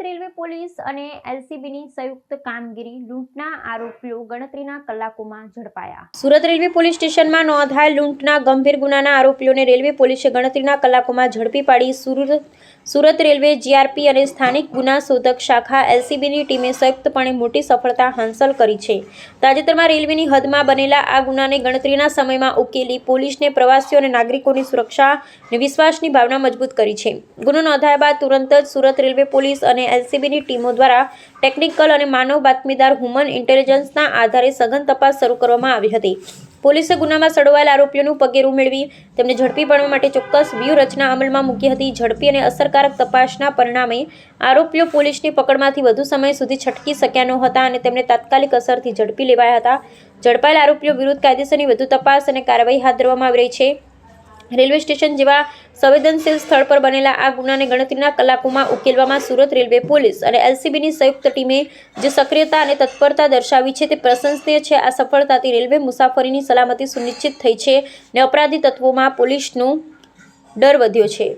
Railway police અને એલસીબીની સંયુક્ત કામગીરી, લૂંટના આરોપીઓ ગણતરીના કલાકોમાં ઝડપાયા. સુરત રેલવે પોલીસ સ્ટેશનમાં નોંધાયેલ લૂંટના ગંભીર ગુનાના આરોપીઓને રેલવે પોલીસે ગણતરીના કલાકોમાં ઝડપી પાડી. સુરત રેલવે, જીઆરપી અને સ્થાનિક ગુના શોધક શાખા એલસીબીની ટીમે સંયુક્તપણે મોટી સફળતા હાંસલ કરી છે. તાજેતરમાં રેલવેની હદમાં બનેલા આ ગુનાને ગણતરીના સમયમાં ઉકેલી પોલીસને પ્રવાસીઓ અને નાગરિકોની સુરક્ષા અને વિશ્વાસની ભાવના મજબૂત કરી છે. ગુનો નોંધાયા બાદ તુરંત જ સુરત રેલવે પોલીસ અને એલસીબીની ટીમો દ્વારા ટેકનિકલ અને માનવ બાતમીદાર હ્યુમન ઇન્ટેલિજન્સના આધારે સઘન તપાસ શરૂ કરવામાં આવી હતી. પોલીસે ગુનામાં સંડોવાયેલ આરોપીઓનું પગેરું મેળવી તેમને ઝડપી પાડવા માટે ચોક્કસ વ્યૂહરચના અમલમાં મૂકી હતી. ઝડપી અને અસરકારક તપાસના પરિણામે આરોપીઓ પોલીસની પકડમાંથી વધુ સમય સુધી છટકી શક્યા નહોતા અને તેમને તાત્કાલિક અસરથી ઝડપી લેવાયા હતા. ઝડપાયેલ આરોપીઓ વિરુદ્ધ કાયદેસરની વધુ તપાસ અને કાર્યવાહી હાથ ધરવામાં આવી રહી છે. રેલવે સ્ટેશન જેવા સંવેદનશીલ સ્થળ પર બનેલા આ ગુનાને ગણતરીના કલાકોમાં ઉકેલવામાં સુરત રેલવે પોલીસ અને એલસીબીની સંયુક્ત ટીમે જે સક્રિયતા અને તત્પરતા દર્શાવી છે તે પ્રશંસનીય છે. આ સફળતાથી રેલવે મુસાફરીની સલામતી સુનિશ્ચિત થઈ છે અને અપરાધી તત્વોમાં પોલીસનો ડર વધ્યો છે.